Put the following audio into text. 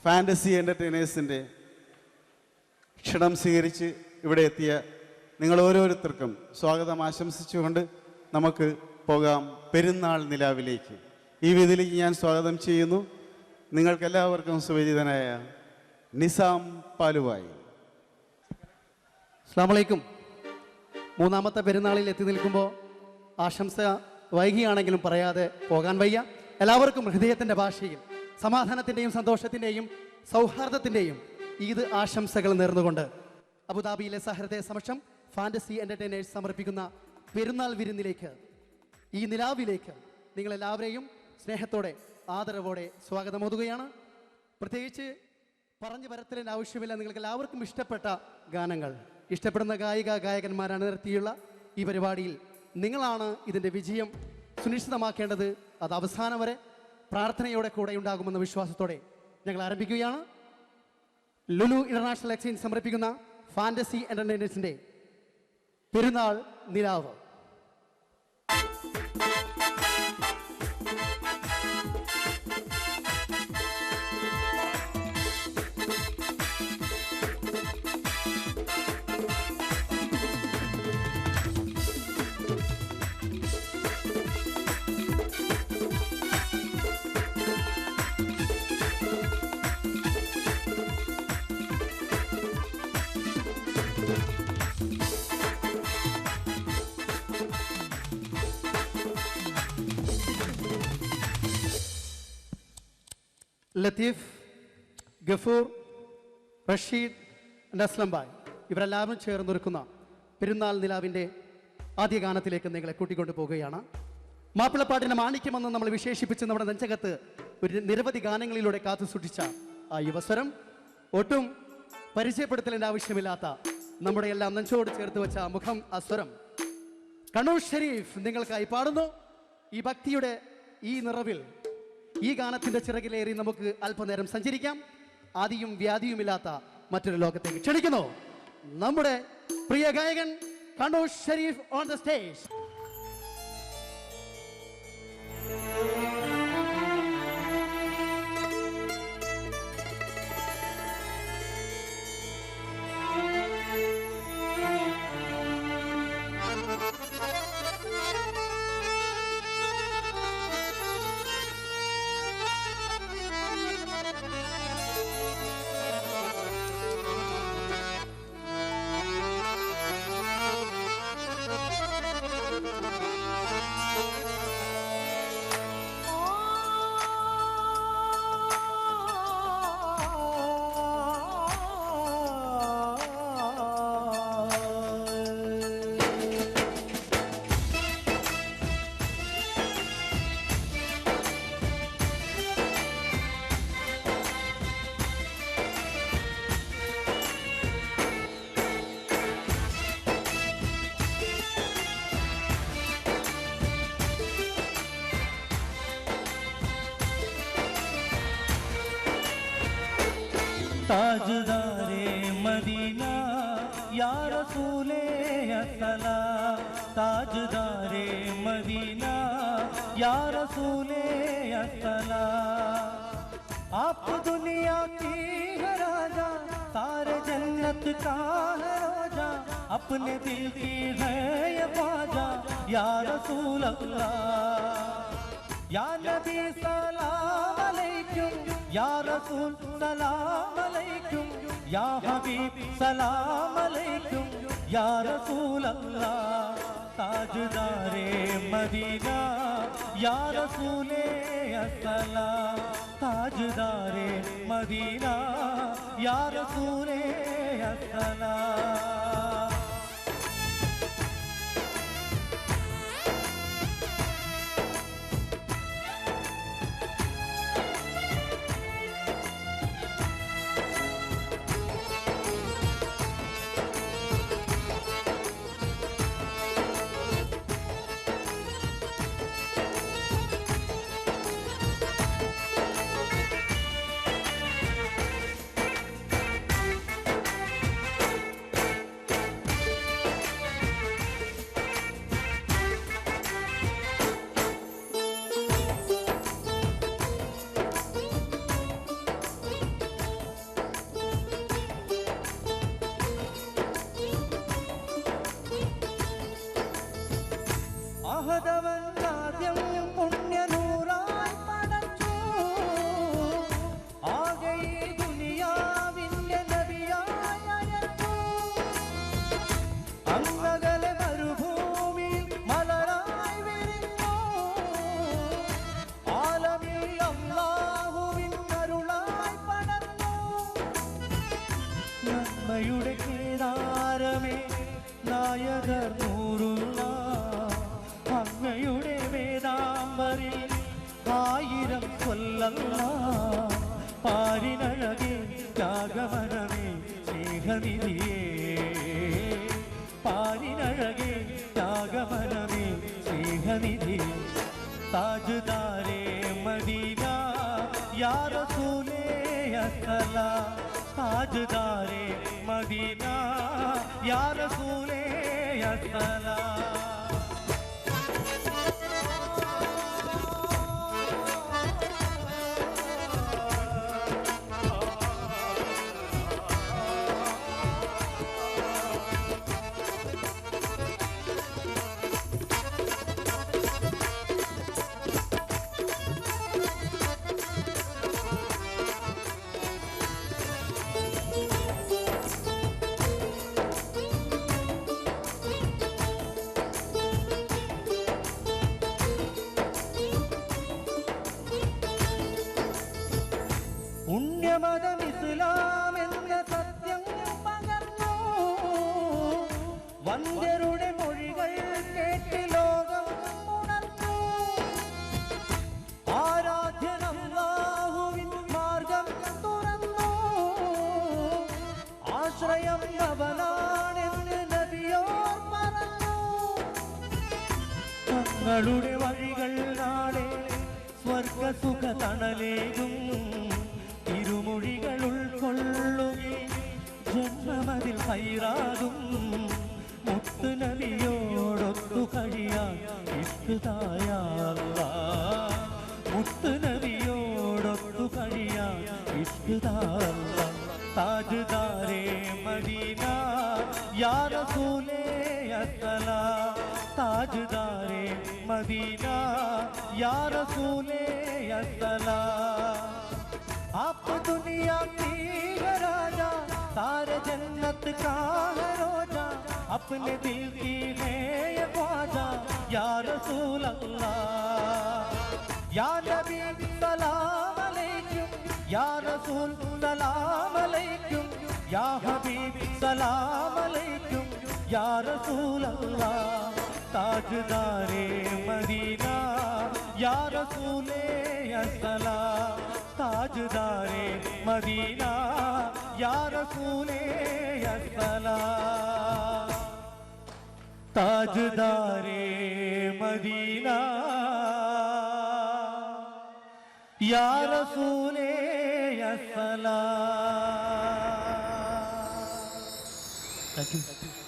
Fantasy എൻ്റർടൈനേഴ്സിൻ്റെ ക്ഷണം സ്വീകരിച്ച് ഇവിടെ എത്തിയ നിങ്ങൾ ഓരോരുത്തർക്കും സ്വാഗതം ആശംസിച്ചുകൊണ്ട് നമുക്ക് പോകാം പെരുന്നാൾ നിലാവിലേക്ക്. ഈ വേദിയിലേക്ക് ഞാൻ സ്വാഗതം ചെയ്യുന്നു നിങ്ങൾക്കെല്ലാവർക്കും സുപരിചിതനായ നിസാം പാലുവായി. അസ്സലാമു അലൈക്കും. മൂന്നാമത്തെ പെരുന്നാളിൽ എത്തി നിൽക്കുമ്പോൾ ആശംസ വൈകിയാണെങ്കിലും പറയാതെ പോകാൻ വയ്യ. എല്ലാവർക്കും ഹൃദയത്തിൻ്റെ ഭാഷയിൽ സമാധാനത്തിൻ്റെയും സന്തോഷത്തിൻ്റെയും സൗഹാർദ്ദത്തിൻ്റെയും ഈദ് ആശംസകൾ നേർന്നുകൊണ്ട് അബുദാബിയിലെ സഹൃദയ സമക്ഷം ഫാൻറ്റസി എൻ്റർടൈനേഴ്സ് സമർപ്പിക്കുന്ന പെരുന്നാൾ വിരുന്നിലേക്ക്, ഈ നിലാവിലേക്ക് നിങ്ങളെല്ലാവരെയും സ്നേഹത്തോടെ ആദരവോടെ സ്വാഗതമോതുകയാണ്. പ്രത്യേകിച്ച് പറഞ്ഞു വരത്തിൻ്റെ ആവശ്യമില്ല. നിങ്ങൾക്ക് എല്ലാവർക്കും ഇഷ്ടപ്പെട്ട ഗാനങ്ങൾ, ഇഷ്ടപ്പെടുന്ന ഗായകന്മാരാണ് നിർത്തിയുള്ള ഈ പരിപാടിയിൽ നിങ്ങളാണ് ഇതിൻ്റെ വിജയം സുനിശ്ചിതമാക്കേണ്ടത്. അത് അവസാനം വരെ പ്രാർത്ഥനയോടെ കൂടെ ഉണ്ടാകുമെന്ന വിശ്വാസത്തോടെ ഞങ്ങൾ ആരംഭിക്കുകയാണ്. ലുലു ഇന്റർനാഷണൽ എക്സ്ചേഞ്ച് സമർപ്പിക്കുന്ന ഫാൻറ്റസി എൻ്റർടൈനേഴ്സിൻ്റെ പെരുന്നാൾ നിലാവ്. ലത്തീഫ്, ഗഫൂർ, റഷീദ്, അസ്ലം ഭായ് ഇവരെല്ലാവരും ചേർന്നൊരുക്കുന്ന പെരുന്നാൾ നിലാവിൻ്റെ ആദ്യ ഗാനത്തിലേക്ക് നിങ്ങളെ കൂട്ടിക്കൊണ്ടു പോവുകയാണ്. മാപ്പിളപ്പാട്ടിൻ്റെ മാണിക്യമെന്ന് നമ്മൾ വിശേഷിപ്പിച്ച് നമ്മുടെ നെഞ്ചകത്ത് ഒരു നിരവധി ഗാനങ്ങളിലൂടെ കാത്തു സൂക്ഷിച്ച ആ യുവസ്വരം, ഒട്ടും പരിചയപ്പെടുത്തലിൻ്റെ ആവശ്യമില്ലാത്ത നമ്മുടെ എല്ലാം നെഞ്ചോട് ചേർത്ത് വെച്ച മുഖം, ആ സ്വരം കണ്ണൂർ ഷരീഫ് നിങ്ങൾക്കായി പാടുന്നു. ഈ ഭക്തിയുടെ ഈ നിറവിൽ ഈ ഗാനത്തിന്റെ ചിറകിലേറി നമുക്ക് അല്പനേരം സഞ്ചരിക്കാം. ആദിയും വ്യാധിയുമില്ലാത്ത മറ്റൊരു ലോകത്തേക്ക് ക്ഷണിക്കുന്നു നമ്മുടെ പ്രിയ ഗായകൻ Kannur Sharif on the stage. ताजदारे मदीना या रसूले अस्सलाम, ताजदारे मदीना या रसूले अस्सलाम। आप दुनिया की है राजा, सारे जन्नत का है राजा, अपने दिल की है ये ख्वाजा या रसूल अल्लाह। या नबी सलाम अलैकुम, या रसूल सलाम अलैकुम, या हबीब सलाम अलैकुम, या रसूल अल्लाह। ताजदारे मदीना या रसूले अस्सलाम, ताजदारे मदीना या रसूले अस्सलाम। ആദ്യം പുണ്യനൂറായി പടച്ചു. ആകെ ഈ ദുനിയാവിന്റെ നബിയായി അയച്ചു. അങ്ങകലെ മരുഭൂമിയിൽ മലരായി വിരിഞ്ഞു. ആലമിൽ അല്ലാഹുവിൻ അരുളായി പടർന്നു. നന്മയുടെ കേദാരമേ നായകർ നൂറുള്ള അങ്ങയുടെ വേദാംബരിൽ 1000 കൊല്ലല്ല. പാരിനഴകേ ത്യാഗമനമേ സ്നേഹനിധിയേ. പാരിനഴകേ ത്യാഗമനമേ സ്നേഹനിധിയേ. താജ്ദാരേ മദീന യാ റസൂലേ അസ്സലാം. താജ്ദാരേ മദീന യാ റസൂലേ അസ്സലാം. പുണ്യമതം ഇസ്ലാം എന്ന സത്യം പകർന്നു. വന്ദ്യരുടെ മൊഴികൾ കേട്ട് ലോകം ഉണർന്നു. ആരാധ്യൻ അല്ലാഹുവിൻ മാർഗം തുറന്നു. ആശ്രയം അവനാണെന്ന് നബിയോർ പറഞ്ഞു. തങ്ങളുടെ വഴികൾ നാളെ സ്വർഗസുഖ തണലേകും. തിരുമൊഴികൾ ഉൾക്കൊള്ളുകയും ജന്മമതിൽ ഹൈറാകും. മുത്ത് നബിയോടൊത്തു കഴിയാൻ ഇഷ്ടായ അല്ലാഹ്. മുത്ത് നബിയോടൊത്തു കഴിയാൻ ഇഷ്ടായ അല്ലാഹ്. താജ്ദാരേ മദീന യാ റസൂലേ അസ്സലാം. താജ്ദാരേ മദീന യാ റസൂലേ അസ്സലാം. आप दुनिया की है राजा, सारे जन्नत का है रोजा. अपने दिल की है ये ख्वाजा या रसूल अल्लाह. या नबी सलाम अलैकुम, या रसूल सलाम अलैकुम, या हबीब सलाम अलैकुम, या रसूल अल्लाह. ताजदारे मदीना या रसूले अस्सलाम. ताजदारे मदीना या रसूले अस्सलाम. ताजदारे मदीना या रसूले अस्सलाम. Thank you.